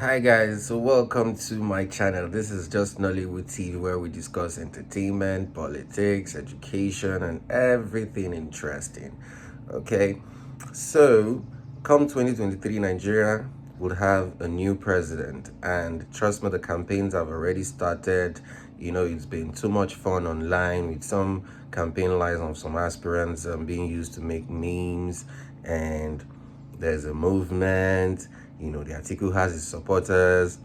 Hi guys, so welcome to my channel. This is just Nollywood TV where we discuss entertainment, politics, education and everything interesting. Okay, so come 2023 Nigeria will have a new president, and trust me, the campaigns have already started. It's been too much fun online with some campaign lies of some aspirants being used to make memes, and there's a movement. The article has its supporters.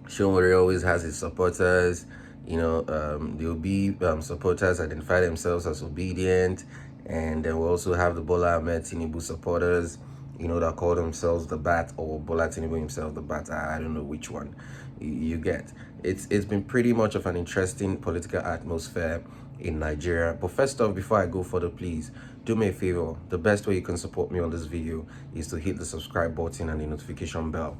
Shomori always has his supporters. There'll be supporters identify themselves as obedient, and then we'll also have the Bola Ahmed Tinubu supporters, that call themselves the Bat, or Bola Tinubu himself the Bat. I don't know which one you get. It's been pretty much of an interesting political atmosphere in Nigeria. But first off, before I go further, please do me a favor. The best way you can support me on this video is to hit the subscribe button and the notification bell,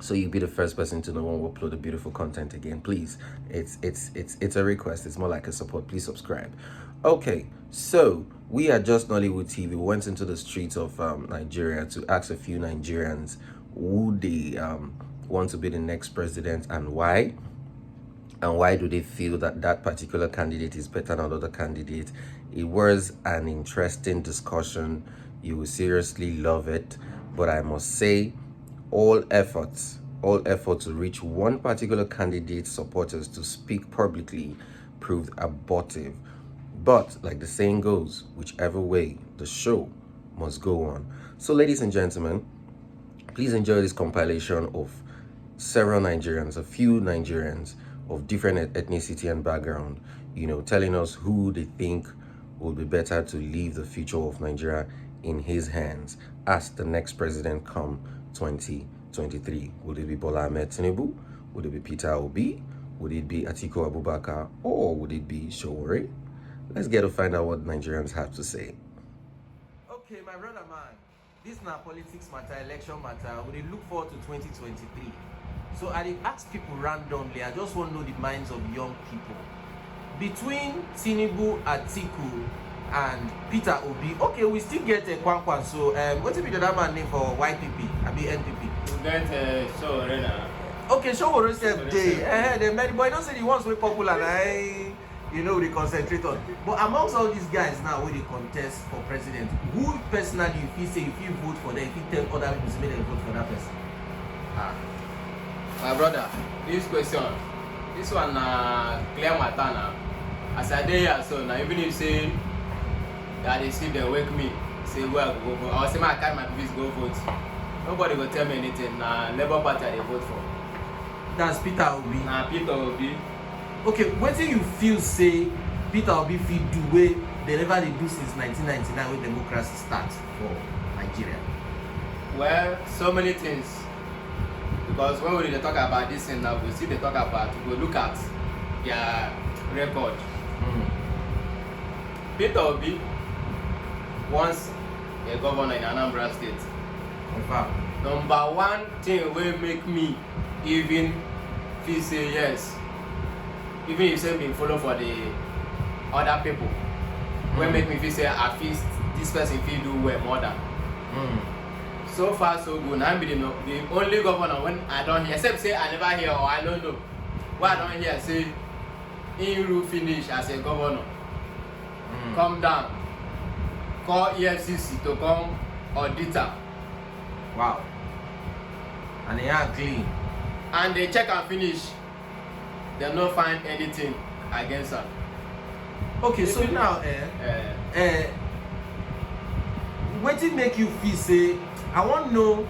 so you'll be the first person to know when we upload the beautiful content again. Please, it's a request. It's more like a support. Please subscribe. Okay, so we are Just Nollywood TV. We went into the streets of Nigeria to ask a few Nigerians who they want to be the next president and why. And why do they feel that that particular candidate is better than another candidate? It was an interesting discussion. You will seriously love it. But I must say, all efforts to reach one particular candidate's supporters to speak publicly proved abortive. But like the saying goes, whichever way, the show must go on. So ladies and gentlemen, please enjoy this compilation of several Nigerians, a few Nigerians of different ethnicity and background, telling us who they think will be better to leave the future of Nigeria in his hands as the next president come 2023. Would it be Bola Ahmed Tinubu? Would it be Peter Obi? Would it be Atiku Abubakar? Or would it be Showore? Let's get to find out what Nigerians have to say. Okay, my brother man, this na politics matter, election matter. We look forward to 2023. So I ask people randomly. I just want to know the minds of young people. Between Tinubu, Atiku, and Peter Obi, okay, we still get a Kwankwan. So what's the other man name for YPP? I mean NPP. We get Showore now. Okay, Showore said they many boy don't say the ones way popular. They concentrate on. But amongst all these guys now, where they contest for president, who personally, if you vote for them, if you tell other people to make them vote for that person? My brother, this question, this one clear matter now. As I dey here, so now even if you say that they see they wake me, say well go vote, or say I carry my please go vote. Nobody will tell me anything. Nah, Labour Party they vote for. That's Peter Obi. Nah, Peter Obi. Okay, what do you feel say Peter Obi fit do way they never they do since 1999 when democracy starts for Nigeria? Well, so many things. Because when we talk about this thing now, we see they talk about, we look at their record. Peter Obi, once a governor in Anambra State. Number one thing will make me even feel say yes. Even if say me follow for the other people, will make me feel say at least this person feel do well more than. So far so good. I'm the only governor when I don't hear, except say I never hear or I don't know. Why I don't hear say in rule finish as a governor. Come down, call EFCC to come auditor. Wow. And they are clean. And they check and finish. They don't find anything against her. Okay, so now what did make you feel say I want to know,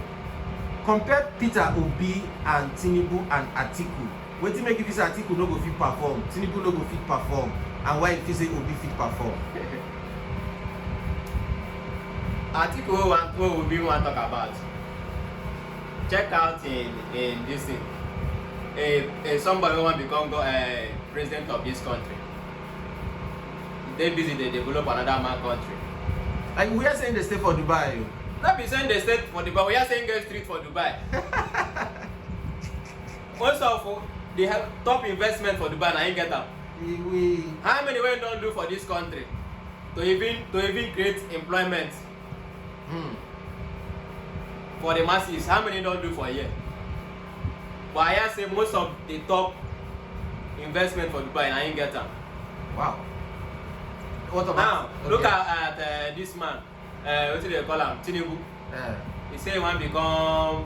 compare Peter Obi and Tinubu and Atiku. What did make you feel say Atiku no go fit perform, Tinubu no go fit perform, and why you feel say Obi fit perform? Atiku what Obi want talk about. Check out in this thing. Somebody who want to become president of this country. They busy they develop another man country. Like we are saying they stay for Dubai. Not be saying they stay for Dubai, we are saying get street for Dubai. Also, they have top investment for Dubai, and I get them. How many we don't do for this country to even create employment for the masses? How many don't do for a year? But I hear say most of the top investment for Dubai, I ain't get them. Wow. What about Now, look at this man. What do they call him? Tinubu. He say he want to become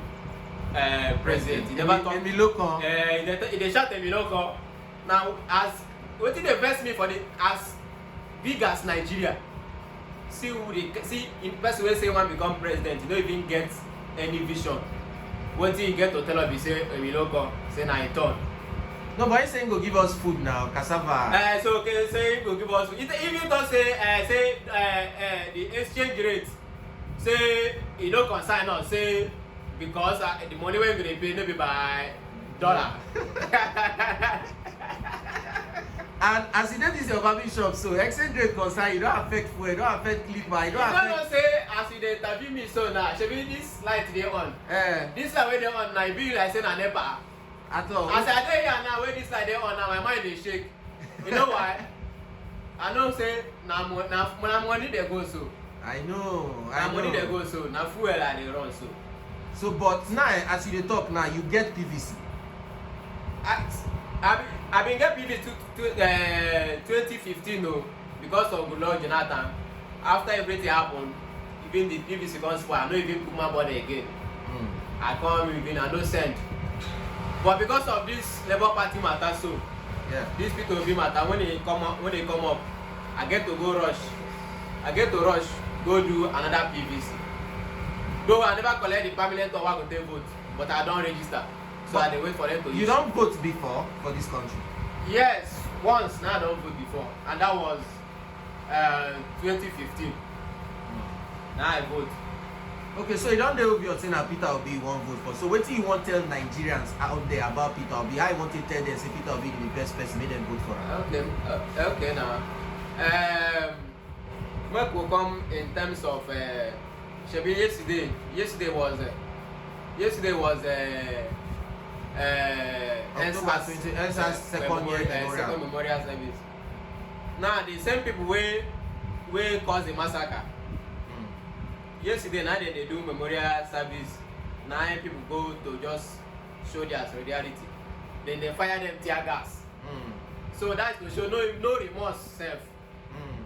president. He never talk. They shout Emiloko. Now, as what did they invest me for the as big as Nigeria? See who they see in person when say he want to become president. You don't even get any vision. What did he get to tell us? He say Emiloko. Say na he turn. No, but he's saying go give us food now, cassava. So okay, say go give us food. Even don't say the exchange rate. Say you don't consign us. Say because the money we're going to pay no be by dollar. And as you know, this is your barber shop, so exchange rate concern, you don't affect fuel, you don't affect clipper, you don't affect. Say as you dey interview me so now, should be this light they on. This light where they on now, be like say na NEPA. At all. As I dey here now, where this light they on now, my mind dey shake. You know why? I know say na money they go so. I know. Na money they go so. Na fuel I dey run so. So, but now as you dey talk now, you get PVC. I been get PVC to 2015 no, because of Goodluck Jonathan. After everything happened, even the PVC gone spoil. I no even put my body again. I come even I no send. But because of this Labour Party matter, so this P2B matter when they come up, I get to go rush. Go do another PVC. Though I never collect the permanent or go take vote, but I don't register. So I dey wait for them to use. You don't vote before for this country? Yes, once. Now I don't vote before, and that was 2015. Now I vote. Okay, so you don't know if you're saying that Peter Obi won't vote for. So what do you want to tell Nigerians out there about Peter Obi? How you want to tell them say Peter Obi is the best person, make them vote for him? Okay now. What will come in terms of yesterday was NSAS second memorial service. Now the same people we caused the massacre. Yesterday now they do memorial service. Now people go to just show their solidarity. Then they fire them tear gas. So that's to show no remorse self.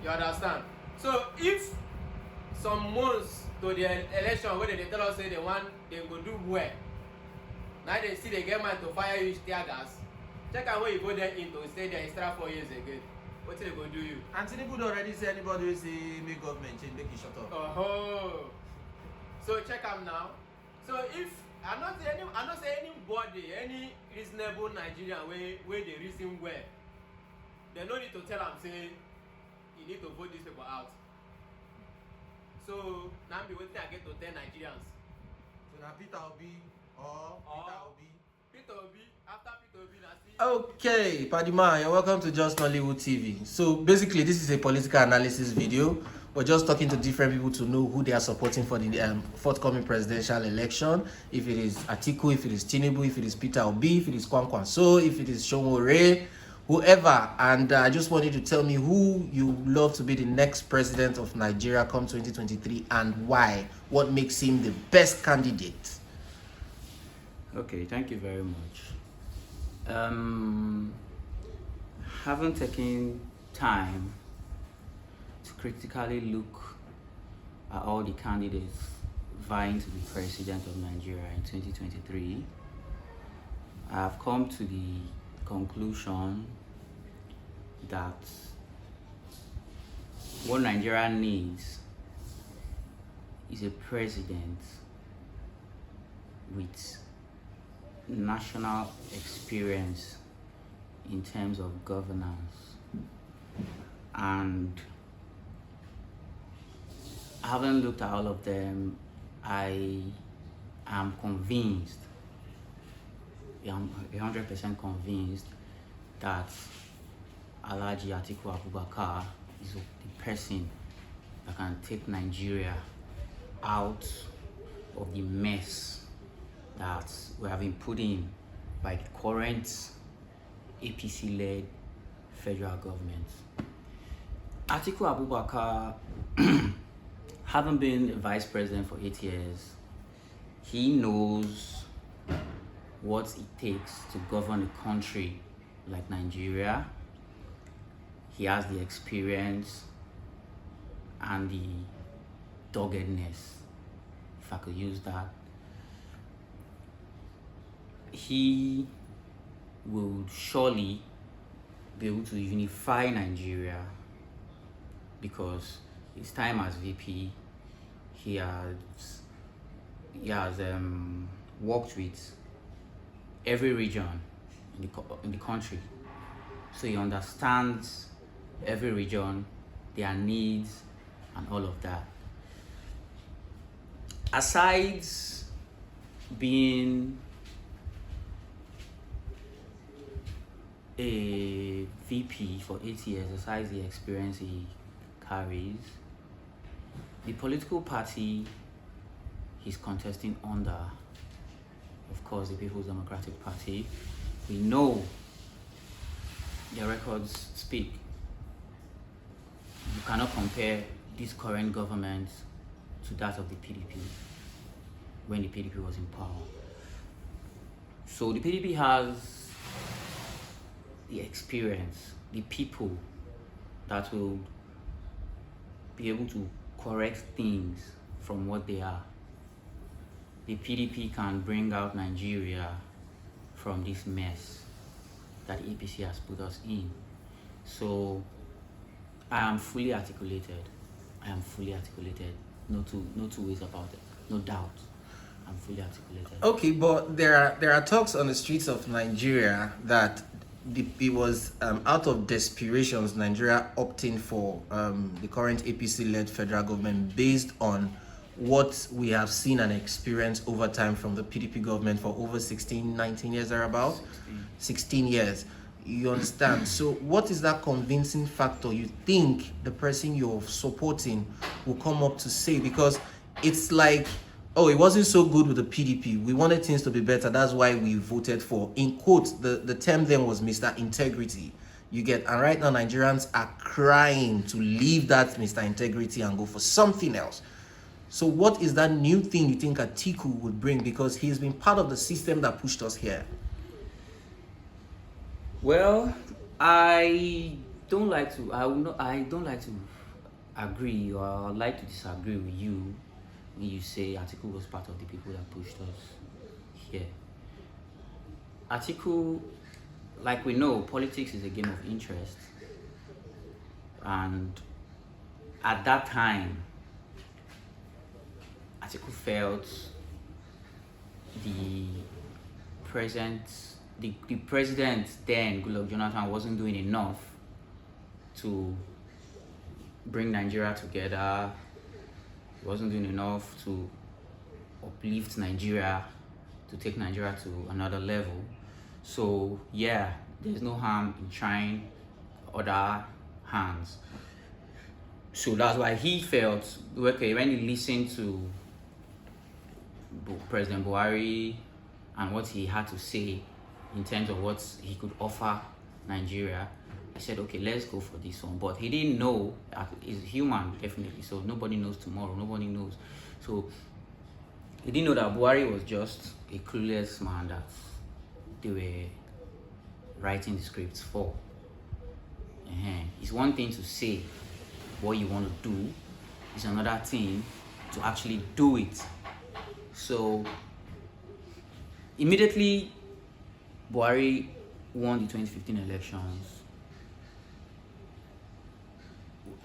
You understand? So if some months to the election where they tell us say they go do well. Now they see they get mind to fire you tear gas. Check out where you go there into stay there extra 4 years again. What they go do you? And Tinubu already say anybody will say make government change, make it shut up. So check out now. So if I not say anybody, any reasonable Nigerian where they reason well, they no need to tell them say you need to vote these people out. So now be waiting I get to 10 Nigerians. So now Peter Obi or Peter Obi after Peter Obi na see. Okay, Padima, you're welcome to Just Nollywood TV. So basically this is a political analysis video. We're just talking to different people to know who they are supporting for the forthcoming presidential election. If it is Atiku, if it is Tinubu, if it is Peter Obi, if it is Kwankwaso, if it is Shomore, whoever. And I just want you to tell me who you love to be the next president of Nigeria come 2023 and why. What makes him the best candidate? Okay, thank you very much. Haven't taken time to critically look at all the candidates vying to be president of Nigeria in 2023. I have come to the conclusion that what Nigeria needs is a president with national experience in terms of governance, and having looked at all of them, I am convinced, I'm 100% convinced that Alhaji Atiku Abubakar is the person that can take Nigeria out of the mess that we have been put in by the current APC-led federal government. Atiku Abubakar, having been vice president for 8 years, he knows what it takes to govern a country like Nigeria. He has the experience and the doggedness, if I could use that. He will surely be able to unify Nigeria, because his time as VP, he has worked with every region in the country, so he understands every region, their needs, and all of that. Aside being a VP for 8 years, aside the experience he carries, the political party he's contesting under, of course, the People's Democratic Party, we know their records speak. You cannot compare this current government to that of the PDP when the PDP was in power. So the PDP has the experience, the people that will be able to correct things from what they are. The PDP can bring out Nigeria from this mess that APC has put us in. So I am fully articulated. No two ways about it. No doubt. I'm fully articulated. Okay, but there are talks on the streets of Nigeria that it was out of desperations Nigeria opting for the current APC-led federal government based on what we have seen and experienced over time from the PDP government for over 19 years thereabout. 16 years. You understand? So what is that convincing factor you think the person you're supporting will come up to say? Because it's like, oh, it wasn't so good with the PDP. We wanted things to be better. That's why we voted for, in quotes, the term then was Mr. Integrity. You get, and right now Nigerians are crying to leave that Mr. Integrity and go for something else. So what is that new thing you think Atiku would bring? Because he's been part of the system that pushed us here. Well, I don't like to agree, or I'd like to disagree with you when you say Atiku was part of the people that pushed us here. Atiku, like we know, politics is a game of interest. And at that time, Atiku felt the president then, Goodluck Jonathan, wasn't doing enough to bring Nigeria together. He wasn't doing enough to uplift Nigeria, to take Nigeria to another level. So yeah, there's no harm in trying other hands. So that's why he felt, okay, when he listened to President Buhari and what he had to say in terms of what he could offer Nigeria, he said, okay, let's go for this one. But he didn't know, he's human, definitely, so nobody knows tomorrow, nobody knows. So he didn't know that Buhari was just a clueless man that they were writing the scripts for. It's one thing to say what you want to do, it's another thing to actually do it. So immediately Buhari won the 2015 elections,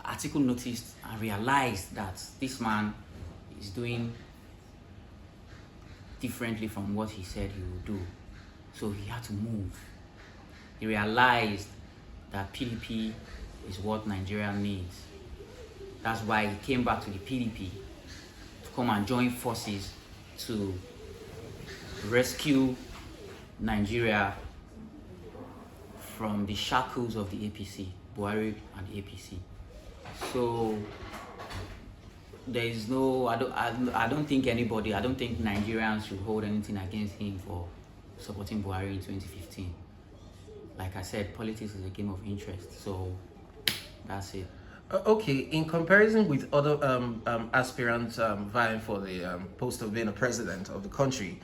Atiku noticed and realized that this man is doing differently from what he said he would do. So he had to move. He realized that PDP is what Nigeria needs. That's why he came back to the PDP to come and join forces to rescue Nigeria from the shackles of the APC, Buhari and the APC. So there is no, I don't think Nigerians should hold anything against him for supporting Buhari in 2015. Like I said, politics is a game of interest, so that's it. Okay, in comparison with other aspirants vying for the post of being a president of the country,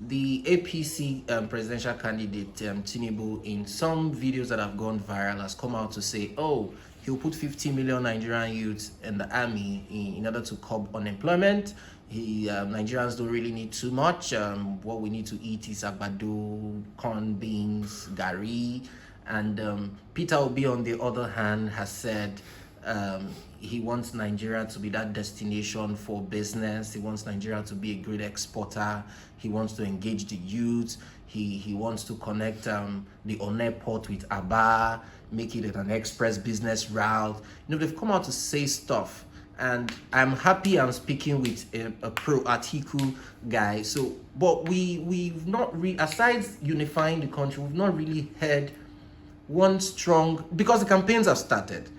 the APC presidential candidate Tinubu, in some videos that have gone viral, has come out to say, oh, he'll put 50 million Nigerian youths in the army in order to curb unemployment. Nigerians don't really need too much. What we need to eat is agbado, corn, beans, gari. And Peter Obi, on the other hand, has said he wants Nigeria to be that destination for business. He wants Nigeria to be a great exporter. He wants to engage the youth. He wants to connect the One port with Aba, make it an express business route. They've come out to say stuff. And I'm happy I'm speaking with a pro Atiku guy. So, but we've not aside unifying the country, we've not really heard one strong, because the campaigns have started.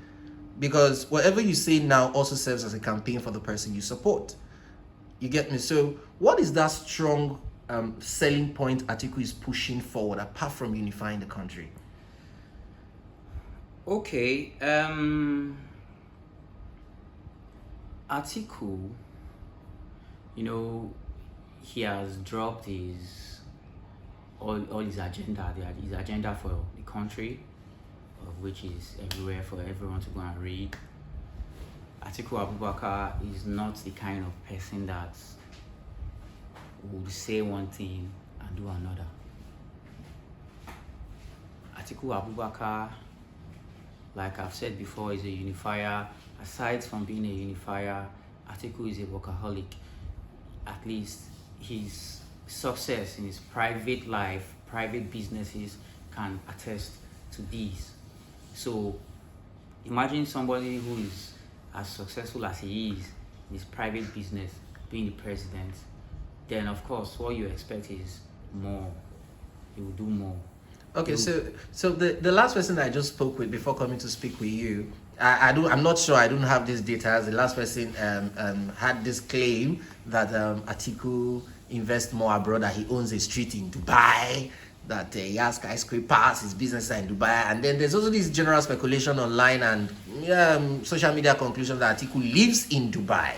Because whatever you say now also serves as a campaign for the person you support. You get me? So what is that strong selling point Atiku is pushing forward apart from unifying the country? Okay, Atiku, he has dropped all his agenda, his agenda for the country, which is everywhere for everyone to go and read. Atiku Abubakar is not the kind of person that would say one thing and do another. Atiku Abubakar, like I've said before, is a unifier. Aside from being a unifier, Atiku is a workaholic. At least his success in his private life, private businesses can attest to these. So imagine somebody who is as successful as he is in his private business, being the president, then of course what you expect is more. He will do more. Okay, so the last person I just spoke with before coming to speak with you, I'm not sure, I don't have this data. The last person had this claim that Atiku invests more abroad, that he owns a street in Dubai, that he has skyscrapers, his business in Dubai. And then there's also this general speculation online and social media conclusion that Atiku lives in Dubai.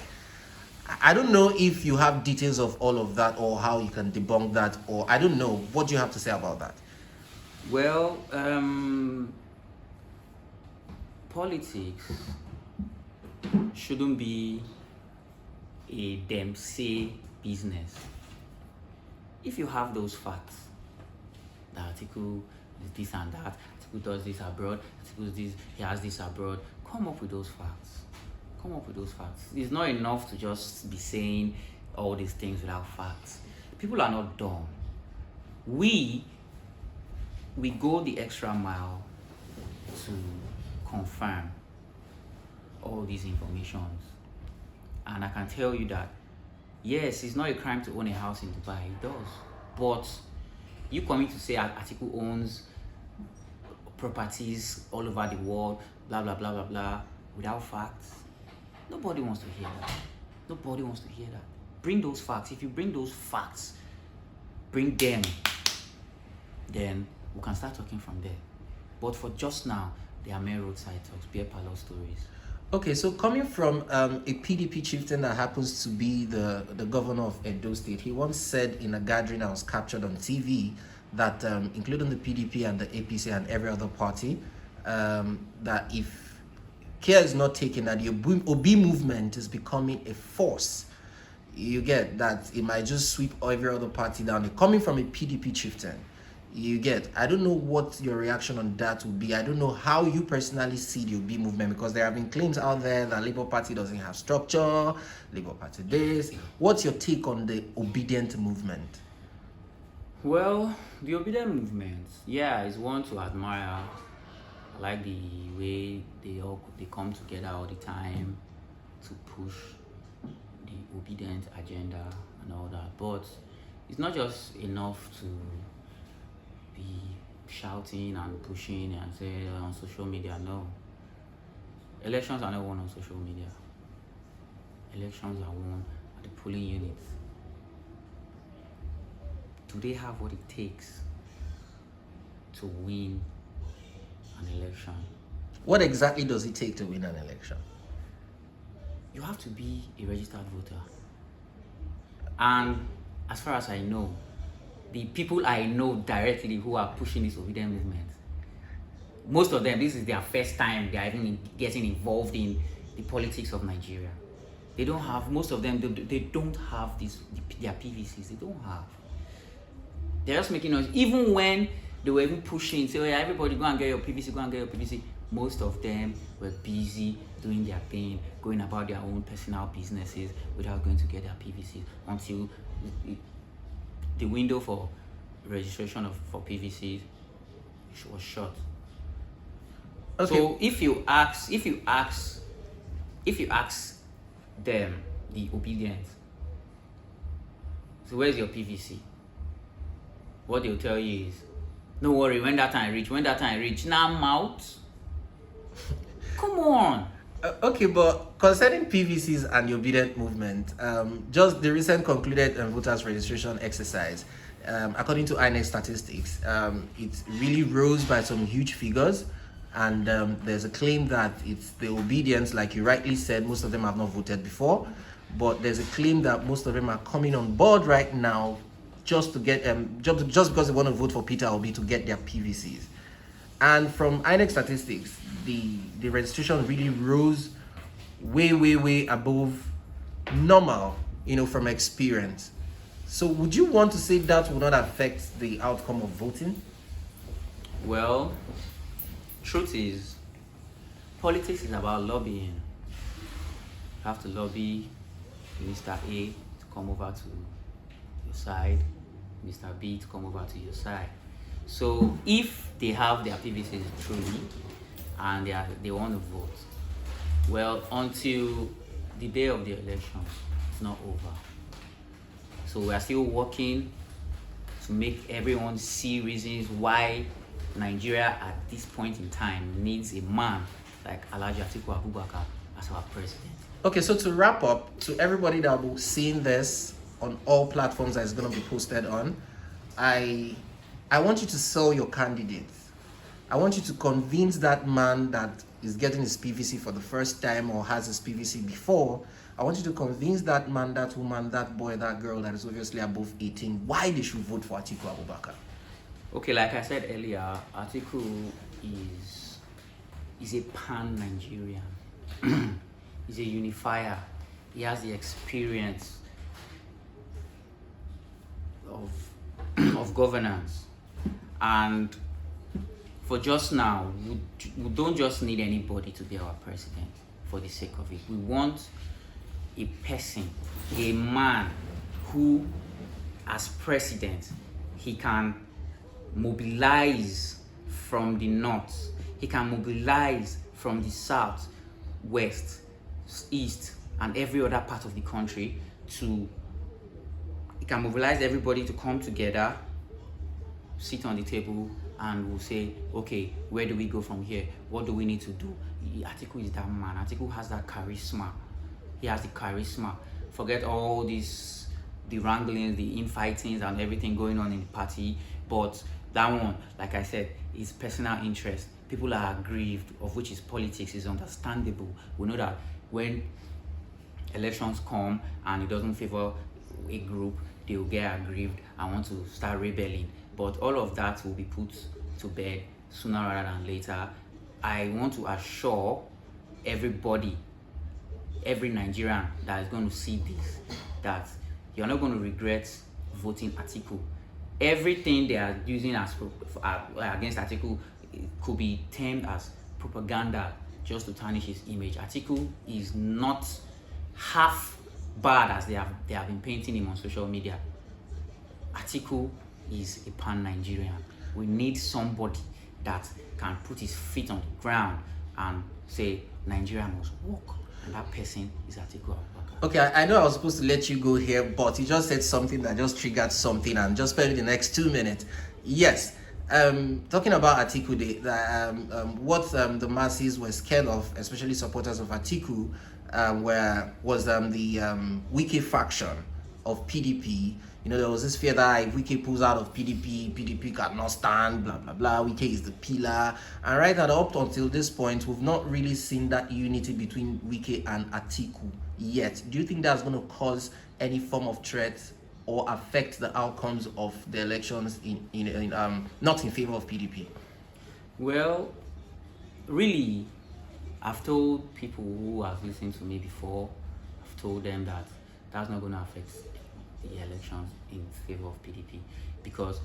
I don't know if you have details of all of that or how you can debunk that, or I don't know. What do you have to say about that? Well, politics shouldn't be a them say business. If you have those facts, that Atiku is this and that, Atiku does this abroad, Atiku is this, he has this abroad, come up with those facts. Come up with those facts. It's not enough to just be saying all these things without facts. People are not dumb. We go the extra mile to confirm all these informations. And I can tell you that, yes, it's not a crime to own a house in Dubai. It does. But you coming to say Atiku owns properties all over the world, blah, blah, blah, blah, blah, without facts, nobody wants to hear that. Nobody wants to hear that. Bring those facts. If you bring those facts, bring them, then we can start talking from there. But for just now, they are mere roadside talks, beer parlor stories. Okay, so coming from a PDP chieftain that happens to be the governor of Edo State, he once said in a gathering that was captured on TV that, including the PDP and the APC and every other party, that if care is not taken, that the Obi movement is becoming a force. You get that it might just sweep every other party down. Coming from a PDP chieftain, you get, I don't know what your reaction on that would be. I don't know how you personally see the Obi movement, because there have been claims out there that Labour Party doesn't have structure, Labour Party this. What's your take on the obedient movement? Well, the obedient movement, yeah, is one to admire. I like the way they come together all the time to push the obedient agenda and all that. But it's not just enough to be shouting and pushing and say on social media. No. Elections are not won on social media. Elections are won at the polling units. Do they have what it takes to win an election? What exactly does it take to win an election? You have to be a registered voter. And as far as I know, the people I know directly who are pushing this obedient movement, most of them, this is their first time they are even getting involved in the politics of Nigeria. They don't have, most of them, they don't have their PVCs. They don't have. They're just making noise. Even when they were even pushing, say, oh yeah, everybody go and get your PVC, go and get your PVC. Most of them were busy doing their thing, going about their own personal businesses without going to get their PVCs until the window for registration for PVCs was shut. Okay. So if you ask them, the obedient, so where's your PVC? What they'll tell you is, don't worry, when that time reach, now I'm out. Come on. Okay, but concerning PVCs and the obedient movement, just the recent concluded voters registration exercise, according to INEC statistics, it really rose by some huge figures, and there's a claim that it's the obedience, like you rightly said, most of them have not voted before, but there's a claim that most of them are coming on board right now just to get just because they want to vote for Peter Obi to get their PVCs. And from INEC statistics, the registration really rose way above normal, from experience. So would you want to say that will not affect the outcome of voting? Well, truth is, politics is about lobbying. You have to lobby Mr. A to come over to your side, Mr. B to come over to your side. So if they have their PVCs truly and they want to vote, well, until the day of the election, it's not over. So we are still working to make everyone see reasons why Nigeria at this point in time needs a man like Alhaji Atiku Abubakar as our president. Okay, so to wrap up, to everybody that will be seeing this on all platforms that is going to be posted on, I want you to sell your candidate. I want you to convince that man that is getting his PVC for the first time or has his PVC before. I want you to convince that man, that woman, that boy, that girl that is obviously above 18 why they should vote for Atiku Abubakar. Okay, like I said earlier, Atiku is a pan-Nigerian. He's a unifier. He has the experience of governance. And for just now, we don't just need anybody to be our president for the sake of it. We want a person, a man who, as president, he can mobilize from the north, he can mobilize from the south, west, east, and every other part of the country he can mobilize everybody to come together, sit on the table, and we'll say, okay, where do we go from here? What do we need to do? Atiku is that man. Atiku has that charisma. He has the charisma. Forget all these, the wranglings, the infightings, and everything going on in the party. But that one, like I said, is personal interest. People are aggrieved, of which is politics, is understandable. We know that when elections come and it doesn't favor a group, they will get aggrieved and want to start rebelling. But all of that will be put to bed sooner rather than later. I want to assure everybody, every Nigerian that is going to see this, that you're not going to regret voting Atiku. Everything they are using as against Atiku could be termed as propaganda just to tarnish his image. Atiku is not half bad as they have been painting him on social media. Atiku is a pan-Nigerian. We need somebody that can put his feet on the ground and say Nigeria must work, and that person is Atiku Abubakar. Okay, I know I was supposed to let you go here, but you just said something that just triggered something, and just spend the next 2 minutes. Yes, talking about Atiku, what the masses were scared of, especially supporters of Atiku, was the Wike faction of PDP. There was this fear that if Wike pulls out of PDP cannot stand, blah, blah, blah. Wike is the pillar. And right now, up until this point, we've not really seen that unity between Wike and Atiku yet. Do you think that's going to cause any form of threat or affect the outcomes of the elections not in favor of PDP? Well, really, I've told people who have listened to me before, I've told them that that's not going to affect the elections in favor of PDP, because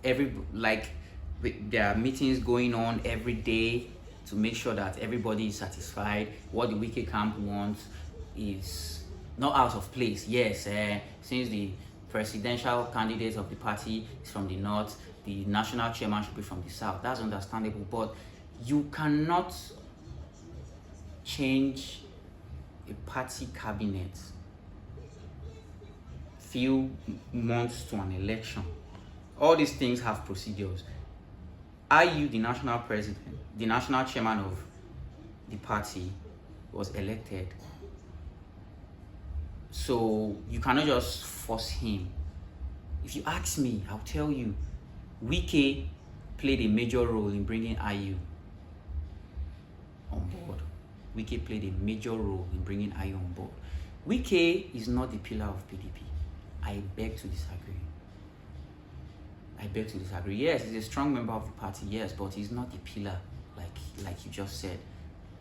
there are meetings going on every day to make sure that everybody is satisfied. What the Wike camp wants is not out of place. Yes, since the presidential candidate of the party is from the north, the national chairman should be from the south. That's understandable, but you cannot change a party cabinet few months to an election. All these things have procedures. Are you the national president, the national chairman of the party was elected? So you cannot just force him. If you ask me, I'll tell you, Wike played a major role in bringing IU on board. Wike played a major role in bringing IU on board. Wike is not the pillar of PDP. I beg to disagree. Yes, he's a strong member of the party, yes, but he's not the pillar, like you just said,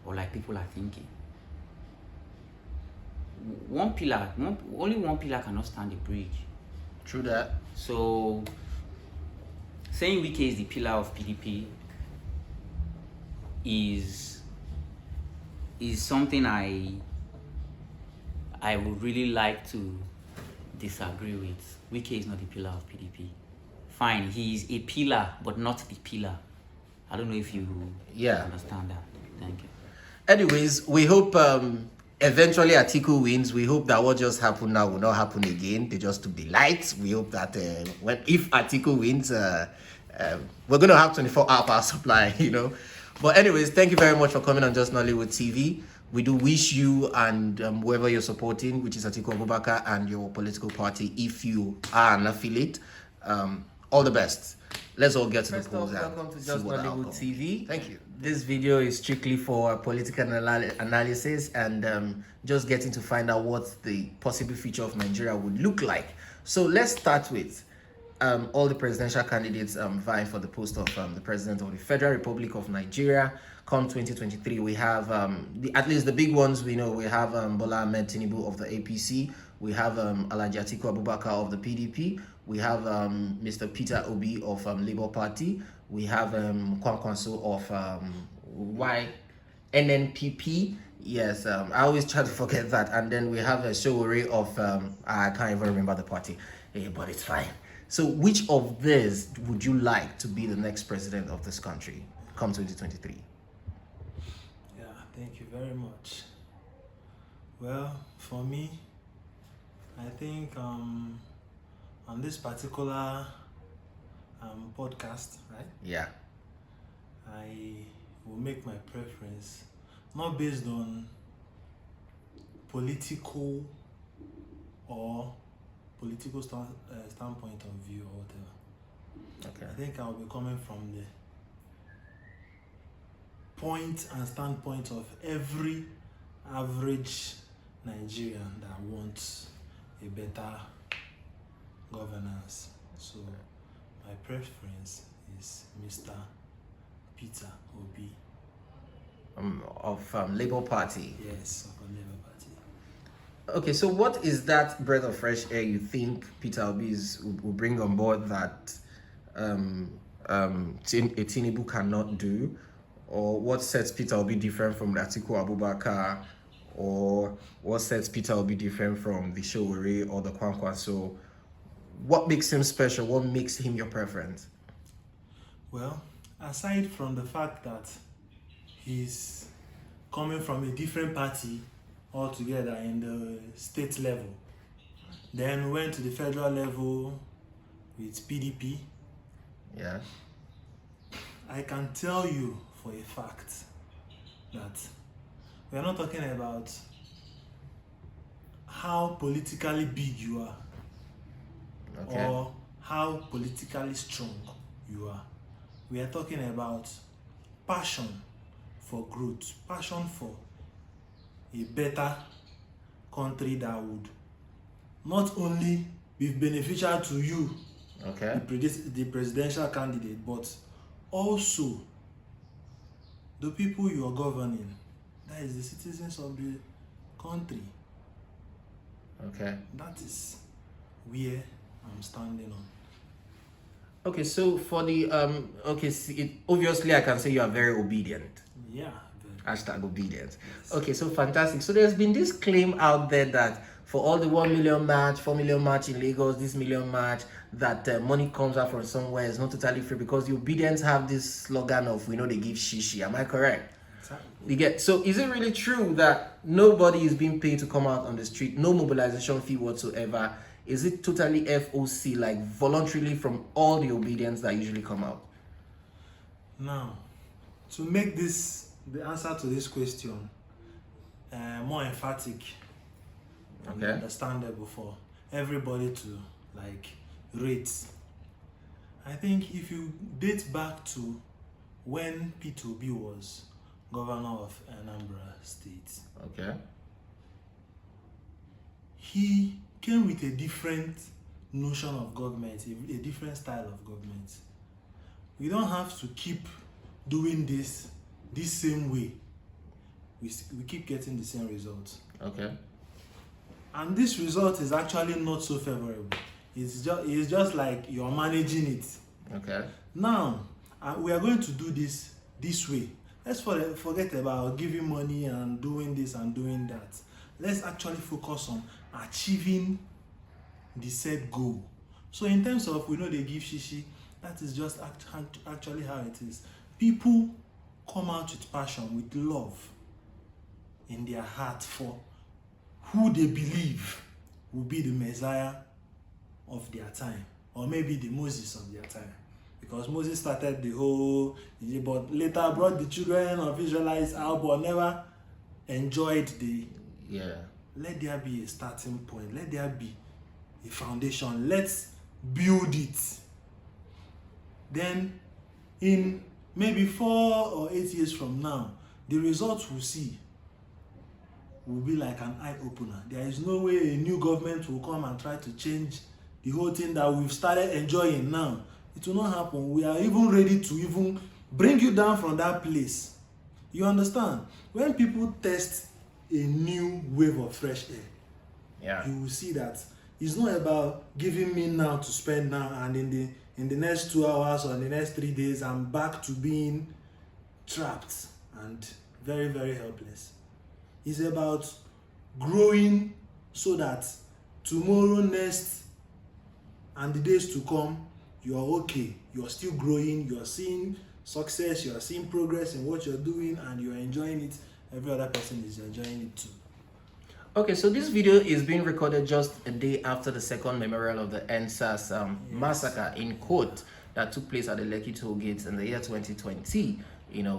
or like people are thinking. Only one pillar cannot stand a bridge. True that. So, saying Wike is the pillar of PDP is something I would really like to disagree with. Wike is not the pillar of PDP. Fine, he is a pillar, but not the pillar. I don't know if you understand that. Thank you. Anyways, we hope eventually Atiku wins. We hope that what just happened now will not happen again. They just took the light. We hope that if Atiku wins, we're going to have 24-hour power supply, But anyways, thank you very much for coming on Just Nollywood TV. We do wish you and whoever you're supporting, which is Atiku Abubakar, and your political party, if you are an affiliate, all the best. Let's all get to the polls. Welcome to Just Nollywood TV. Thank you. This video is strictly for political analysis and just getting to find out what the possible future of Nigeria would look like. So let's start with all the presidential candidates vying for the post of the president of the Federal Republic of Nigeria. Come 2023, we have at least the big ones we know. We have Bola Ahmed Tinubu of the APC. We have Alhaji Atiku Abubakar of the PDP. We have Mr. Peter Obi of Labour Party. We have Kwankwanso of NNPP. Yes, I always try to forget that. And then we have Showore of, I can't even remember the party, but it's fine. So which of these would you like to be the next president of this country come 2023? Yeah, thank you very much. Well, for me, I think on this particular podcast, right? Yeah. I will make my preference not based on political standpoint of view or whatever. Okay. I think I'll be coming from the point and standpoint of every average Nigerian that wants a better governance. So my preference is Mr. Peter Obi. Of Labour Party. Yes, of the Labour Party. Okay, so what is that breath of fresh air you think Peter Obi will bring on board that Tinubu cannot do? Or what sets Peter Obi different from Atiku Abubakar? Or what sets Peter Obi different from the Showore or the Kwankwanso? What makes him special? What makes him your preference? Well, aside from the fact that he's coming from a different party altogether in the state level, then went to the federal level with PDP. Yeah. I can tell you for a fact that we are not talking about how politically big you are, Okay. or how politically strong you are. We are talking about passion for growth, passion for a better country that would not only be beneficial to you, Okay. the presidential candidate, but also the people you are governing, that is the citizens of the country. Okay. That is where I'm standing on. Okay, so for the obviously I can say you are very obedient. Yeah. Hashtag obedience. Yes. Okay, so fantastic. So there's been this claim out there that for all the 1 million march, 4 million march in Lagos, this million march, that money comes out from somewhere. It's not totally free because the obedience have this slogan of we know they give shishi. Am I correct? Exactly. So is it really true that nobody is being paid to come out on the street, no mobilization fee whatsoever? Is it totally FOC, like voluntarily from all the obedience that usually come out? Now, to make the answer to this question more emphatic and Okay. understandable for everybody to rate, I think if you date back to when Peter Obi was governor of Anambra State, Okay. he came with a different notion of government, a different style of government. We don't have to keep doing this same way. We keep getting the same results. Okay. And this result is actually not so favorable. It's just like you're managing it. Okay. Now, we are going to do this way. Let's forget about giving money and doing this and doing that. Let's actually focus on achieving the said goal. So in terms of, we know they give shishi, that is just actually how it is. People come out with passion, with love in their heart for who they believe will be the Messiah of their time, or maybe the Moses of their time. Because Moses started the whole, but later brought the children of Israelites out, but never enjoyed the. Yeah. Let there be a starting point. Let there be a foundation. Let's build it. Then, in maybe 4 or 8 years from now, the results we'll see will be like an eye-opener. There is no way a new government will come and try to change the whole thing that we've started enjoying now. It will not happen. We are even ready to even bring you down from that place. You understand? When people test a new wave of fresh air, Yeah. you will see that it's not about giving me now to spend now, and in the next 2 hours or in the next 3 days I'm back to being trapped and very, very helpless. It's about growing so that tomorrow, next, and the days to come, you are okay. You are still growing. You are seeing success. You are seeing progress in what you're doing, and you are enjoying it. Every other person is enjoying it too. Okay, so this video is being recorded just a day after the second memorial of the NSAS massacre in court that took place at the Lekki toll gates in the year 2020,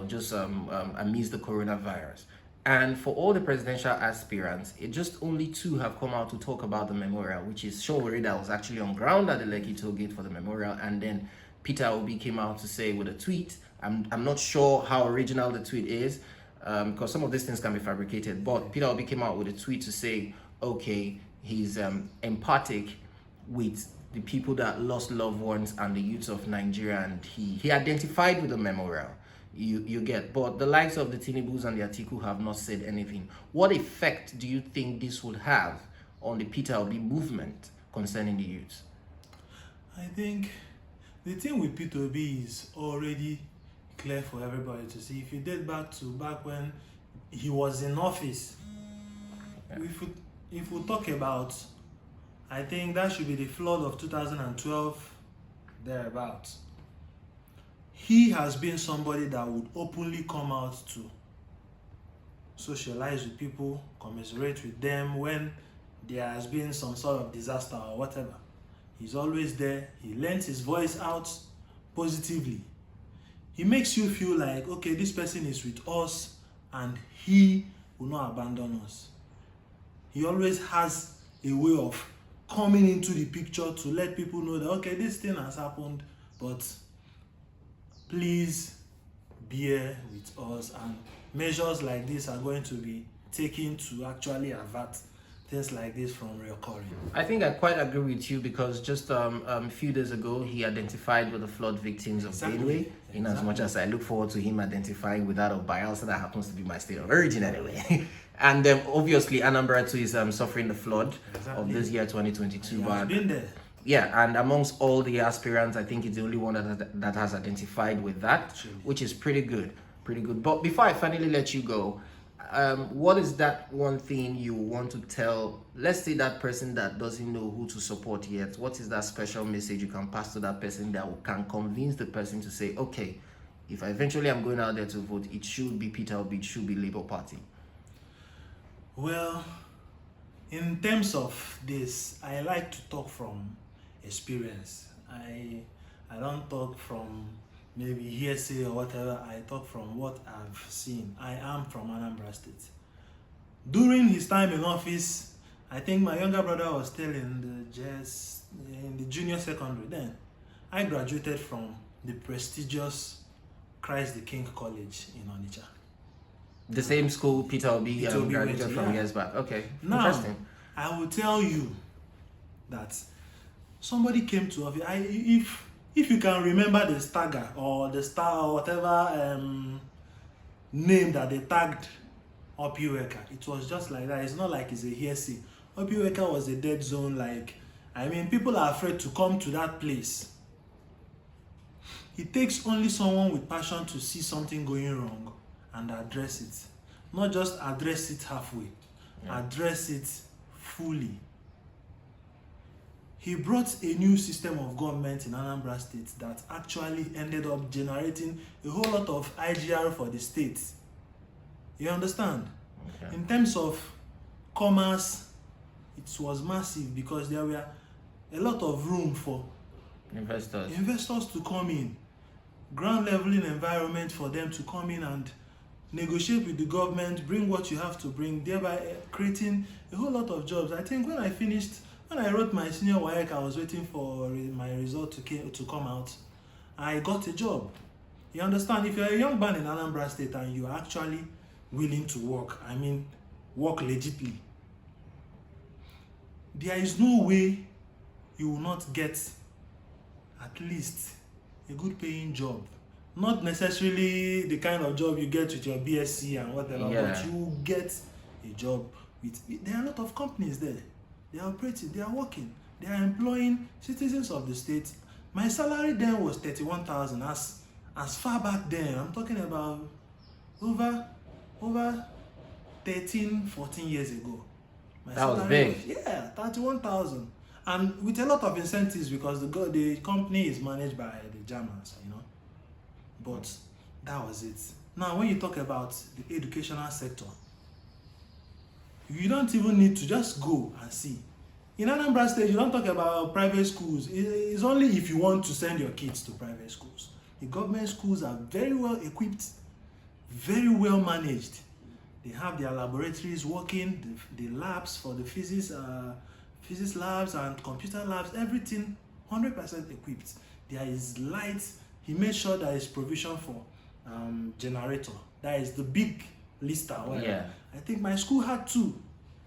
just amidst the coronavirus. And for all the presidential aspirants, it just only 2 have come out to talk about the memorial, which is Showore, that was actually on ground at the Lekki toll gate for the memorial, and then Peter Obi came out to say with a tweet. I'm not sure how original the tweet is, because some of these things can be fabricated, but Peter Obi came out with a tweet to say, okay, he's empathic with the people that lost loved ones and the youths of Nigeria, and he identified with the memorial. You get, but the likes of the Tinubus and the Atiku have not said anything. What effect do you think this would have on the Peter Obi movement concerning the youths? I think the thing with Peter Obi is already clear for everybody to see. If you date back when he was in office, yeah. If we talk about, I think that should be the flood of 2012, thereabouts. He has been somebody that would openly come out to socialize with people, commiserate with them when there has been some sort of disaster or whatever. He's always there. He lends his voice out positively. He makes you feel like, okay, this person is with us and he will not abandon us. He always has a way of coming into the picture to let people know that, okay, this thing has happened, but please bear with us, and measures like this are going to be taken to actually avert things like this from reoccurring. I think I quite agree with you, because just a few days ago he identified with the flood victims of Benue. In as much as I look forward to him identifying with that of Bayelsa, that happens to be my state of origin anyway. And obviously Anambra too is suffering the flood of this year 2022. But been there. Yeah, and amongst all the aspirants, I think it's the only one that has identified with that, which is pretty good, pretty good. But before I finally let you go, what is that one thing you want to tell, let's say, that person that doesn't know who to support yet? What is that special message you can pass to that person that can convince the person to say, okay, if eventually I'm going out there to vote, it should be Peter Obi, it should be Labour Party? Well, in terms of this, I like to talk from experience. I don't talk from maybe hearsay or whatever. I talk from what I've seen. I am from Anambra State. During his time in office, I think my younger brother was still in the junior secondary then. I graduated from the prestigious Christ the King College in Onitsha. The same school Peter Obi graduated from years back. Okay, now, interesting. I will tell you that somebody came to office. If you can remember the stagger or the star or whatever name that they tagged Opiweka, it was just like that. It's not like it's a hearsay. Opiweka was a dead zone. Like, I mean, people are afraid to come to that place. It takes only someone with passion to see something going wrong and address it. Not just address it halfway, address it fully. He brought a new system of government in Anambra State that actually ended up generating a whole lot of IGR for the state. You understand? Okay. In terms of commerce, it was massive because there were a lot of room for investors to come in. Ground leveling environment for them to come in and negotiate with the government, bring what you have to bring, thereby creating a whole lot of jobs. I think when I wrote my senior WAEC, I was waiting for my result to come out. I got a job. You understand? If you're a young man in Anambra State and you're actually willing to work, I mean, work legitly, there is no way you will not get at least a good paying job. Not necessarily the kind of job you get with your BSc and whatever, but you get a job with, there are a lot of companies there. They are operating, they are working, they are employing citizens of the state. My salary then was 31,000 as far back then. I'm talking about over 13, 14 years ago. My that was big. 31,000. And with a lot of incentives because the company is managed by the Germans, you know. But that was it. Now, when you talk about the educational sector, you don't even need to just go and see. In Anambra State, you don't talk about private schools. It's only if you want to send your kids to private schools. The government schools are very well equipped, very well managed. They have their laboratories working, the labs for the physics labs and computer labs, everything 100% equipped. There is light. He made sure there is provision for generator. That is the big lister. Yeah. I think my school had two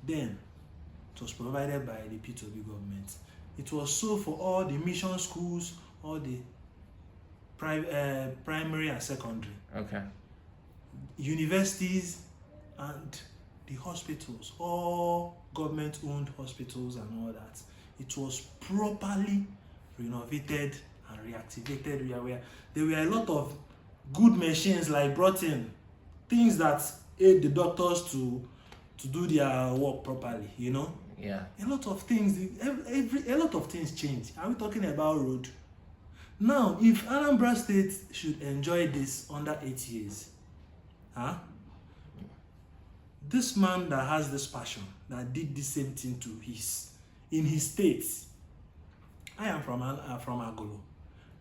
then. It was provided by the P2B government. It was so for all the mission schools, all the primary and secondary. Okay. Universities and the hospitals, all government-owned hospitals and all that. It was properly renovated and reactivated. There were a lot of good machines like brought in, things that aid the doctors to do their work properly, you know. Yeah. A lot of things, a lot of things changed. Are we talking about road? Now, if Anambra State should enjoy this under 8 years, this man that has this passion, that did the same thing in his state. I am from Agolo.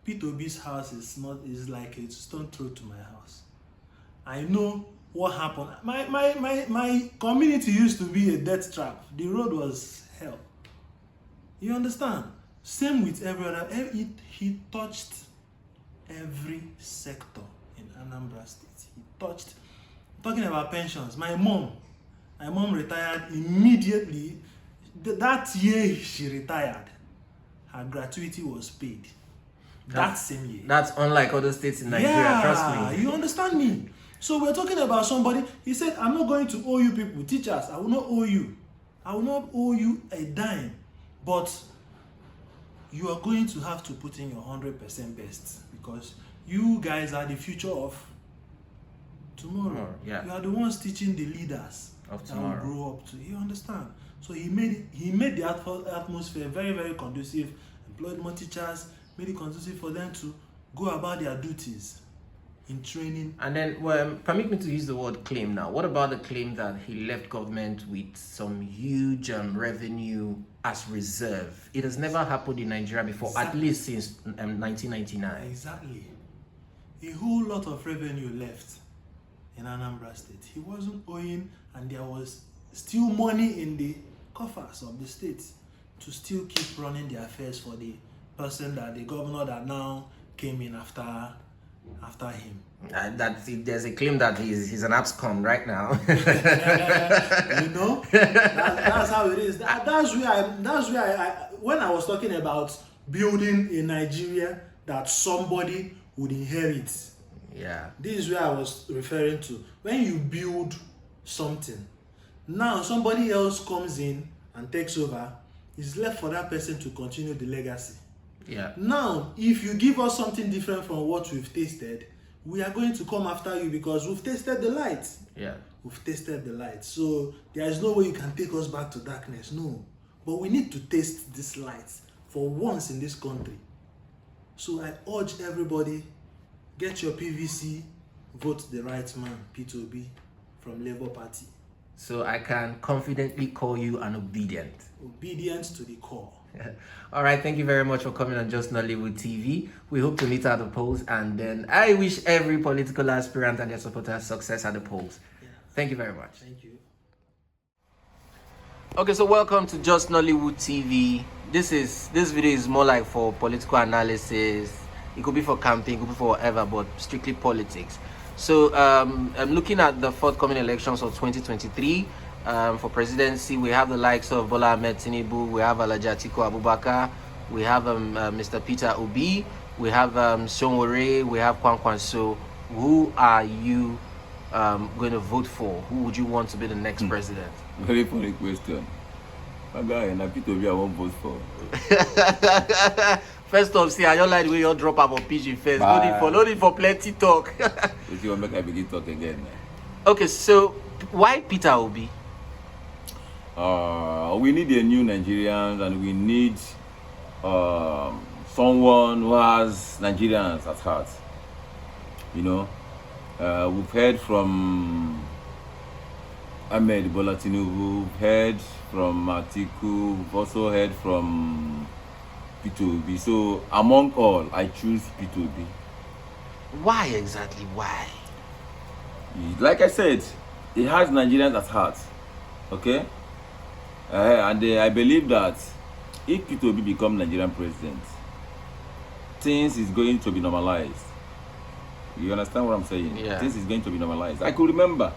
P2B's house is like a stone throw to my house. I know what happened. My community used to be a death trap. The road was hell. You understand? Same with every other. He touched every sector in Anambra State. He touched. Talking about pensions, my mom retired immediately. that year she retired, her gratuity was paid. That same year. That's unlike other states in Nigeria, trust me. You understand me? So we're talking about somebody, he said, I'm not going to owe you people, teachers, I will not owe you. I will not owe you a dime. But you are going to have to put in your 100% best, because you guys are the future of tomorrow. Yeah. You are the ones teaching the leaders Of that will tomorrow. grow up to. You understand? So he made the atmosphere very, very conducive, employed more teachers, made it conducive for them to go about their duties in training. And then, well, permit me to use the word claim now. What about the claim that he left government with some huge revenue as reserve? It has never happened in Nigeria before, at least since 1999. Exactly. A whole lot of revenue left in Anambra State. He wasn't owing, and there was still money in the coffers of the state to still keep running the affairs for the person the governor that now came in after him. There's a claim that he's an abscond right now. You know, that's how it is. That's where I when I was talking about building a Nigeria that somebody would inherit. Yeah. This is where I was referring to. When you build something, now somebody else comes in and takes over, it's left for that person to continue the legacy. Yeah. Now, if you give us something different from what we've tasted, we are going to come after you because we've tasted the light. Yeah. We've tasted the light. So there is no way you can take us back to darkness. No. But we need to taste this light for once in this country. So I urge everybody, get your PVC, vote the right man, P2B, from Labour Party. So I can confidently call you an obedient. Obedience to the core. All right, thank you very much for coming on Just Nollywood TV. We hope to meet at the polls, and then I wish every political aspirant and their supporters success at the polls. Yeah. Thank you very much. Thank you. Okay, so welcome to Just Nollywood TV. This video is more like for political analysis. It could be for campaign, it could be for whatever, but strictly politics. So I'm looking at the forthcoming elections of 2023. For presidency, we have the likes of Bola Ahmed Tinubu, we have Alhaji Atiku Abubakar, we have Mr. Peter Obi, we have Sonwore, we have Kwankwanso. Who are you going to vote for? Who would you want to be the next president? Very funny question. My guy, and Peter Obi I won't vote for. First off, see, I don't like the way you drop about PG first. No need for plenty talk. You see what make I begin talk again. Okay, so why Peter Obi? We need a new Nigerians, and we need someone who has Nigerians at heart. You know, we've heard from Ahmed Bola Tinubu, we've heard from Atiku, we've also heard from P2B. So among all, I choose P2B. Why exactly? Why? Like I said, he has Nigerians at heart. Okay? And I believe that if P2B become Nigerian president, things is going to be normalized. You understand what I'm saying? Yeah. Things is going to be normalized. I could remember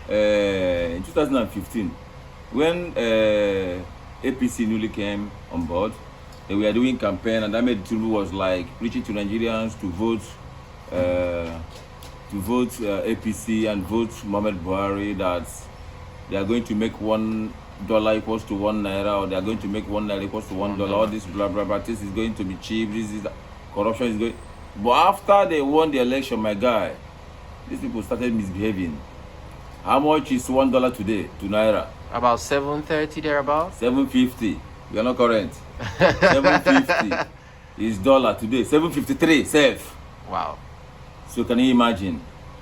in 2015 when APC newly came on board. They were doing campaign, and Ahmed Tinubu was like preaching to Nigerians to vote APC and vote Muhammad Buhari, that they are going to make $1 equals to 1 naira, or they are going to make 1 naira equals to $1. All this blah blah blah. This is going to be cheap. This is corruption is going. But after they won the election, my guy, these people started misbehaving. How much is $1 today to naira? About 730 thereabouts. 750. You are not current. 750 is dollar today. 753 safe. Wow. So can you imagine?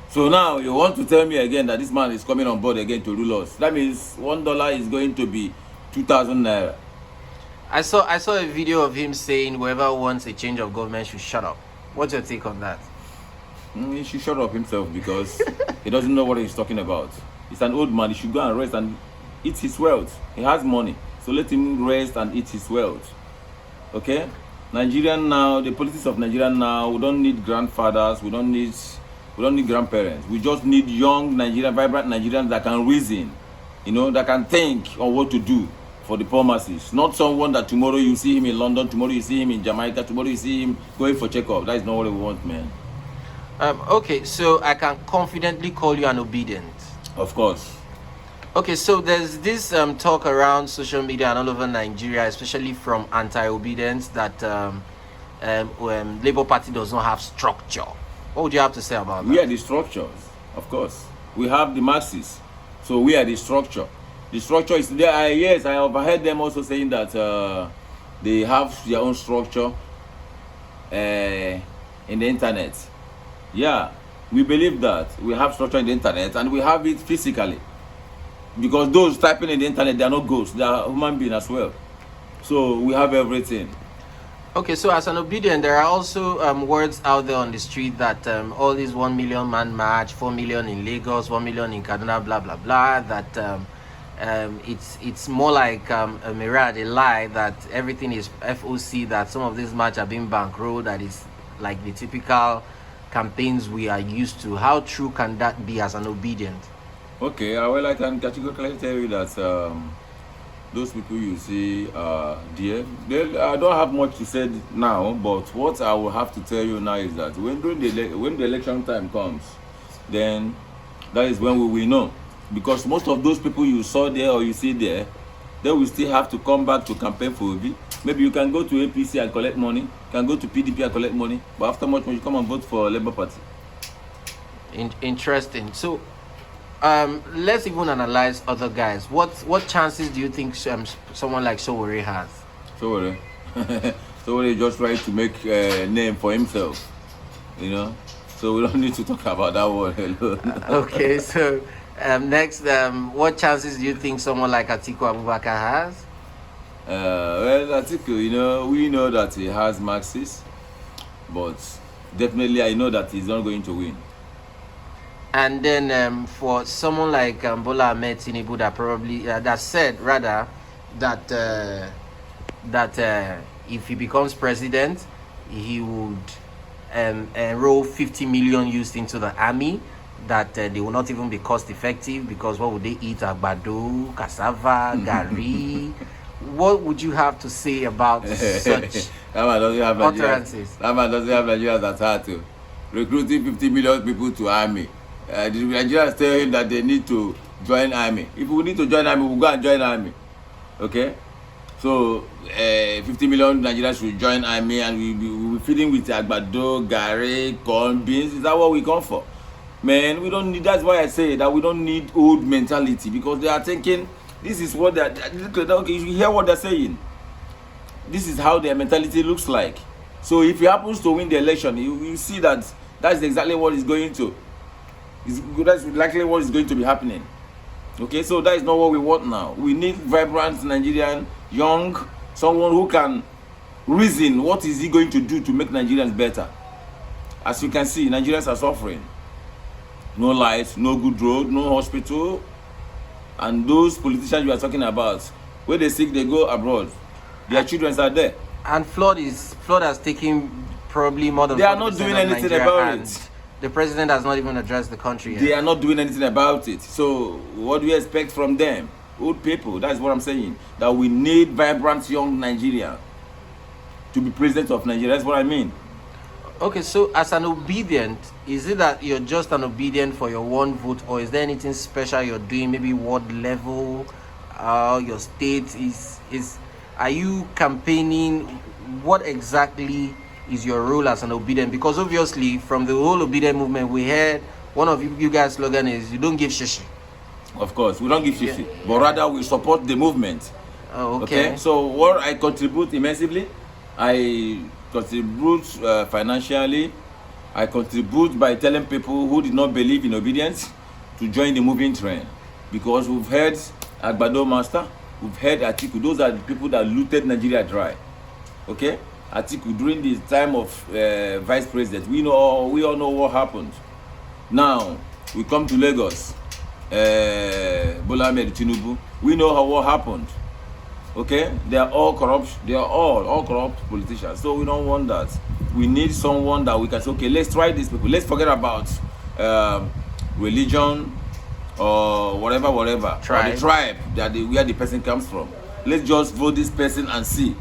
So now you want to tell me again that this man is coming on board again to rule us? That means $1 is going to be 2,000 naira. I saw a video of him saying whoever wants a change of government should shut up. What's your take on that? He should shut up himself, because he doesn't know what he's talking about. He's an old man. He should go and rest and eat his wealth. He has money, so let him rest and eat his wealth. Okay? Nigerian now, the politics of Nigeria now, we don't need grandfathers, we don't need grandparents. We just need young Nigerian, vibrant Nigerians that can reason, you know, that can think on what to do for the poor masses. Not someone that tomorrow you see him in London, tomorrow you see him in Jamaica, tomorrow you see him going for checkup. That is not what we want, man. Okay, so I can confidently call you an obedient. Of course. Okay, so there's this talk around social media and all over Nigeria, especially from anti-obedience, that Labour Party does not have structure. What would you have to say about that? We are the structures, of course. We have the masses, so we are the structure. The structure is there. Yes, I overheard them also saying that they have their own structure in the internet. Yeah, we believe that we have structure in the internet and we have it physically. Because those typing in the internet, they are not ghosts, they are human beings as well. So we have everything. Okay, so as an obedient, there are also words out there on the street that all these 1 million man march, 4 million in Lagos, 1 million in Kaduna, blah blah blah, that it's more like a mirage, a lie, that everything is FOC, that some of these march are being bankrolled, that is like the typical campaigns we are used to. How true can that be as an obedient? Okay, well, I can categorically tell you that those people you see there, I don't have much to say now, but what I will have to tell you now is that when the election time comes, then that is when we will know. Because most of those people you saw there or you see there, they will still have to come back to campaign for Obi. Maybe you can go to APC and collect money, you can go to PDP and collect money, but after much you come and vote for Labour Party. Interesting. So let's even analyze other guys. What chances do you think someone like Sowore has? Sowore Sowore just trying to make a name for himself, you know, so we don't need to talk about that one alone. Okay, so next, what chances do you think someone like Atiku Abubakar has? Well, Atiku, you know, we know that he has maxes, but definitely I know that he's not going to win. And then for someone like Bola Ahmed Tinubu, that probably that said rather that if he becomes president, he would enroll 50 million youths into the army, that they will not even be cost effective, because what would they eat? Agbado, cassava, gari. What would you have to say about such utterances? That man doesn't have Nigerians at heart to recruiting 50 million people to army. The Nigerians tell him that they need to join army. If we need to join army, we'll go and join army. Okay? So 50 million Nigerians should join army, and we'll be feeding with agbado, gari, corn, beans. Is that what we come for? Man, we don't need. That's why I say that we don't need old mentality, because they are thinking this is what they're. Okay, you hear what they're saying. This is how their mentality looks like. So if he happens to win the election, you see that that's exactly what is going to. That's likely what is going to be happening. Okay, so that is not what we want now. We need vibrant Nigerian, young, someone who can reason what is he going to do to make Nigerians better. As you can see, Nigerians are suffering. No light, no good road, no hospital. And those politicians you are talking about, when they sick, they go abroad. Their children are there. And flood has taken probably more than. They are not doing anything about it. The president has not even addressed the country yet. They are not doing anything about it. So what do you expect from them? Old people, that's what I'm saying. That we need vibrant young Nigeria to be president of Nigeria. That's what I mean. Okay, so as an obedient, is it that you're just an obedient for your one vote, or is there anything special you're doing, maybe ward level, your state is are you campaigning? What exactly is your role as an obedient? Because obviously from the whole obedient movement, we heard one of you guys' slogan is you don't give shishi. Of course, we don't give shishi, but rather we support the movement. Oh, okay. So what I contribute immensely, I contribute financially, I contribute by telling people who did not believe in obedience to join the moving train. Because we've heard Agbado Master, we've heard Atiku. Those are the people that looted Nigeria dry. Okay? Atiku, during the time of vice president, we all know what happened. Now we come to Lagos, Bola Ahmed Tinubu, we know what happened. Okay, they are all corrupt. They are all corrupt politicians. So we don't want that. We need someone that we can say, okay, let's try these people. Let's forget about religion or whatever, tribe. or the tribe that where the person comes from. let's just vote this person and see.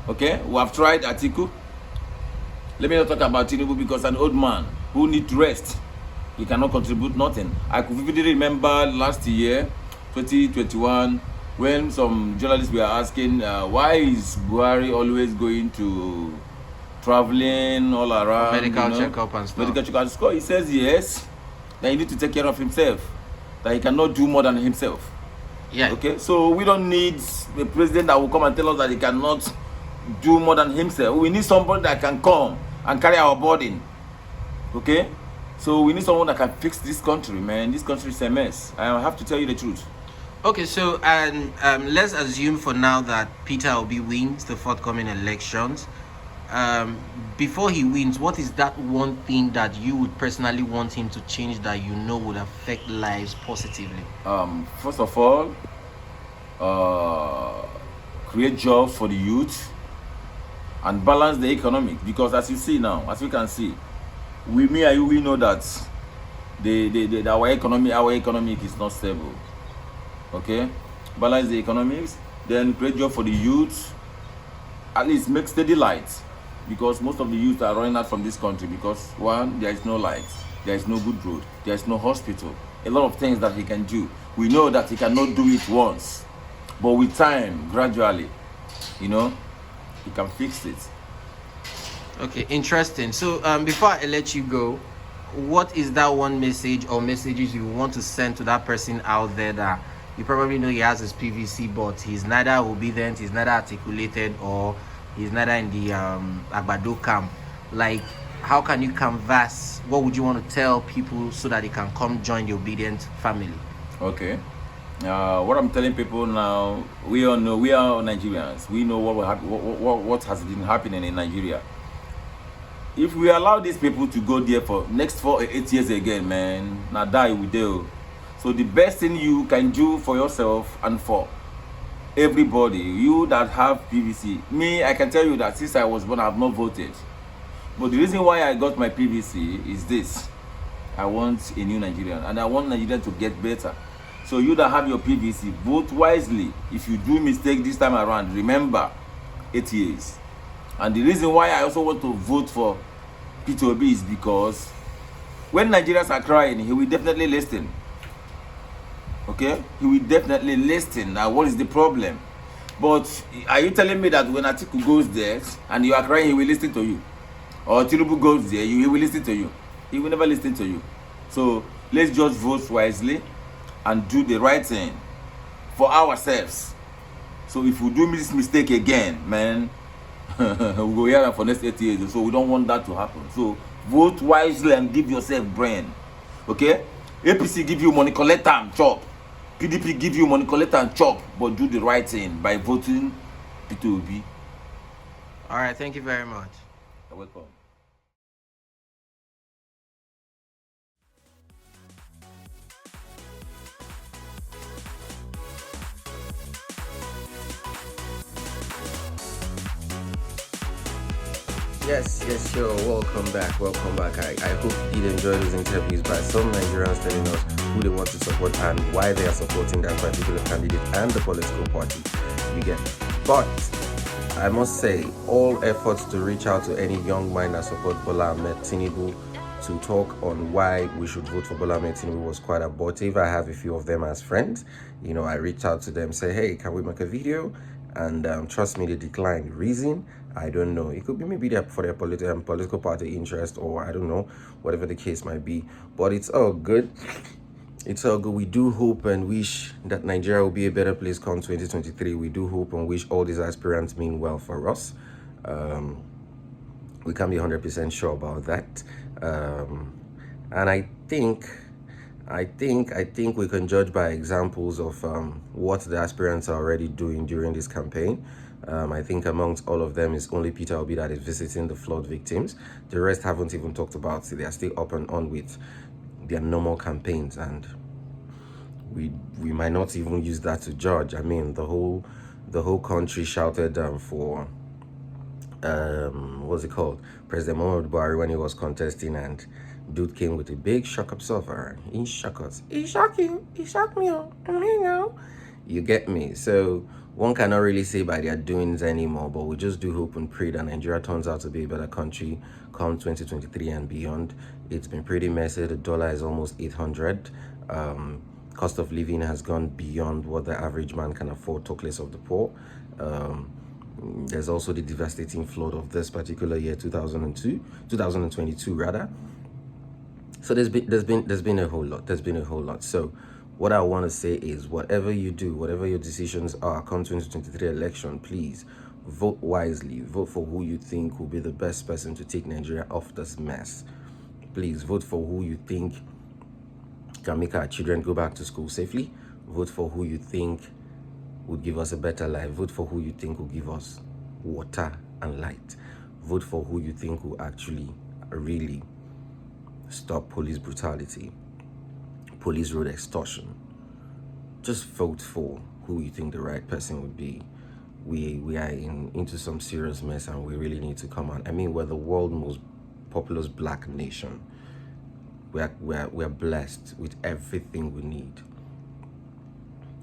Okay, we have tried Atiku. Let me not talk about Tinubu because an old man who needs rest. He cannot contribute nothing. I could vividly remember last year, 2021, when some journalists were asking, why is Buhari always going to traveling all around? Medical checkup and stuff. Medical checkup and stuff. He says yes, that he needs to take care of himself, that he cannot do more than himself. Yeah. Okay, so we don't need a president that will come and tell us that he cannot do more than himself. We need somebody that can come and carry our burden. Okay, so we need someone that can fix this country, man. This country is a mess. I have to tell you the truth. Okay, so and let's assume for now that Peter Obi wins the forthcoming elections. Before he wins, what is that one thing that you would personally want him to change that you know would affect lives positively? First of all, create jobs for the youth and balance the economic, because as you see now, as we can see, we know that our economic is not stable. Okay, balance the economics, then create job for the youth, at least make steady lights, because most of the youth are running out from this country because one, there is no lights, there is no good road, there is no hospital, a lot of things that he can do. We know that he cannot do it once, but with time, gradually, you know, he can fix it. Okay, interesting. So before I let you go, what is that one message or messages you want to send to that person out there that you probably know he has his PVC, but he's neither obedient, he's neither articulated, or he's neither in the Agbado camp? Like, how can you canvas? What would you want to tell people so that they can come join the obedient family? Okay. What I'm telling people now, we all know, we are Nigerians. We know what has been happening in Nigeria. If we allow these people to go there for next 4 or 8 years again, man, now die we do. So the best thing you can do for yourself and for everybody, you that have PVC, me, I can tell you that since I was born, I have not voted. But the reason why I got my PVC is this: I want a new Nigerian, and I want Nigeria to get better. So you that have your PVC, vote wisely. If you do mistake this time around, remember 8 years. And the reason why I also want to vote for Peter Obi is because when Nigerians are crying, he will definitely listen. Okay, he will definitely listen. Now, what is the problem? But are you telling me that when Atiku goes there and you are crying, he will listen to you? Or Tinubu goes there, he will listen to you? He will never listen to you. So let's just vote wisely and do the right thing for ourselves. So if we do this mistake again, man, we'll go here for next 8 years. So we don't want that to happen. So vote wisely and give yourself brain. Okay? APC give you money, collect and chop. PDP give you money, collect and chop. But do the right thing by voting Peter Obi. All right, thank you very much. You're welcome. Yes, sure. Welcome back. I hope you did enjoy those interviews by some Nigerians telling us who they want to support and why they are supporting that particular candidate and the political party you get. But I must say, all efforts to reach out to any young mind that support Bola Ahmed Tinubu to talk on why we should vote for Bola Ahmed Tinubu was quite abortive. I have a few of them as friends. You know, I reached out to them, say, hey, can we make a video? And trust me, they declined. Reason? I don't know. It could be maybe for their political party interest, or I don't know, whatever the case might be. But it's all good. It's all good. We do hope and wish that Nigeria will be a better place come 2023. We do hope and wish all these aspirants mean well for us. We can't be 100% sure about that. And I think we can judge by examples of what the aspirants are already doing during this campaign. I think amongst all of them is only Peter Obi that is visiting the flood victims. The rest haven't even talked about it. They are still up and on with their normal campaigns, and we might not even use that to judge. I mean, the whole country shouted for what's it called, President Muhammadu Buhari when he was contesting, and dude came with a big shock absorber. He shocked us. He shocked you. He shocked me. I'm here now. You get me? So one cannot really say by their doings anymore, but we just do hope and pray that Nigeria turns out to be a better country come 2023 and beyond. It's been pretty messy. The dollar is almost 800. Cost of living has gone beyond what the average man can afford, talk less of the poor. There's also the devastating flood of this particular year, 2022 rather. So there's been a whole lot. So what I want to say is, whatever you do, whatever your decisions are come 2023 election, please vote wisely. Vote for who you think will be the best person to take Nigeria off this mess. Please vote for who you think can make our children go back to school safely. Vote for who you think would give us a better life. Vote for who you think will give us water and light. Vote for who you think will actually really stop police brutality, police road extortion. Just vote for who you think the right person would be. We are into some serious mess, and we really need to come on. I mean, we're the world's most populous black nation. We're blessed with everything we need.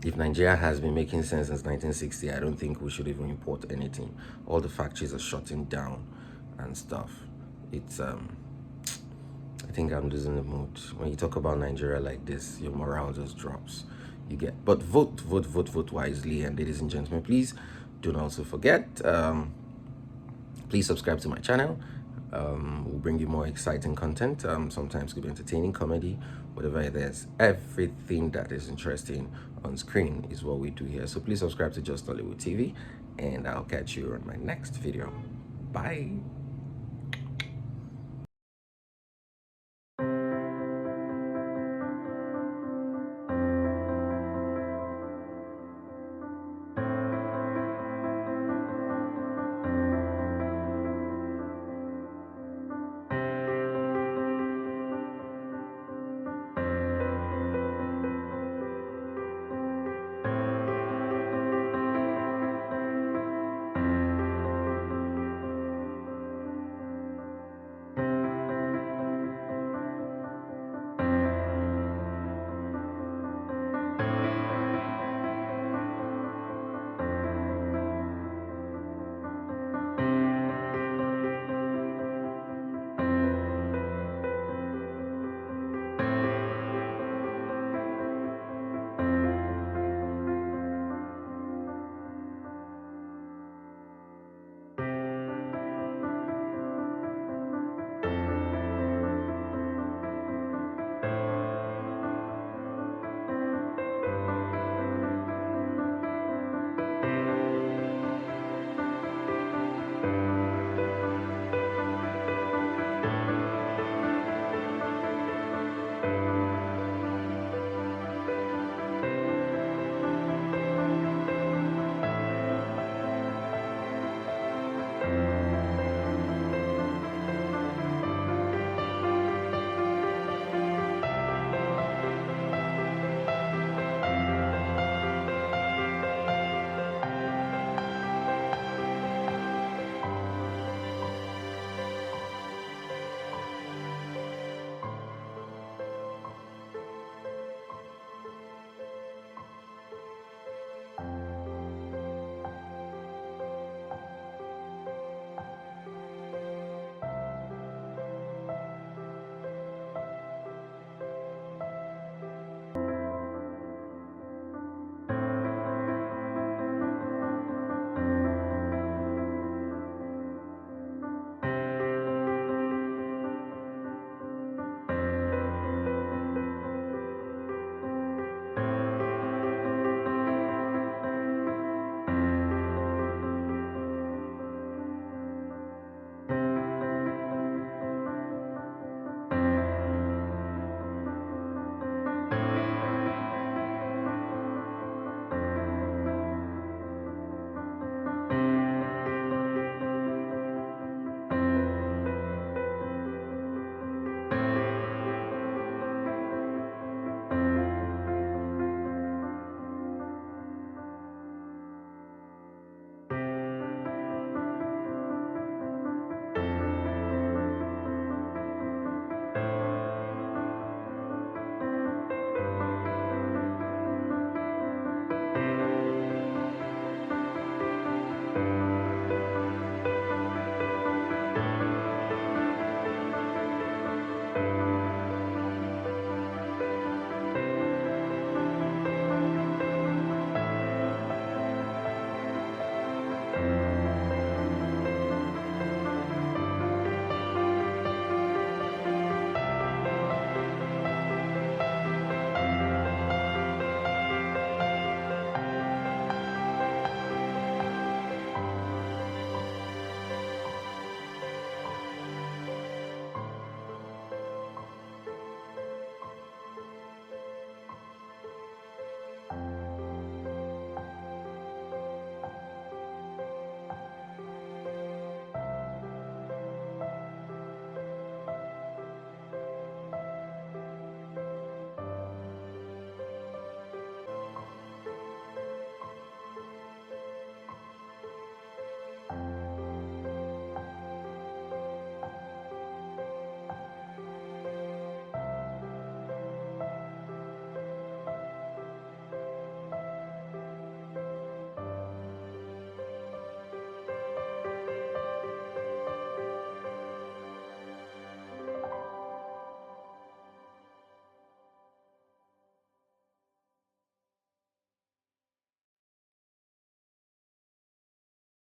If Nigeria has been making sense since 1960, I don't think we should even import anything. All the factories are shutting down and stuff. It's I think I'm losing the mood. When you talk about Nigeria like this, your morale just drops. But vote wisely. And ladies and gentlemen, please do not also forget, please subscribe to my channel. We'll bring you more exciting content. Sometimes could be entertaining, comedy, whatever it is. Everything that is interesting on screen is what we do here. So please subscribe to Just Nollywood TV, and I'll catch you on my next video. Bye.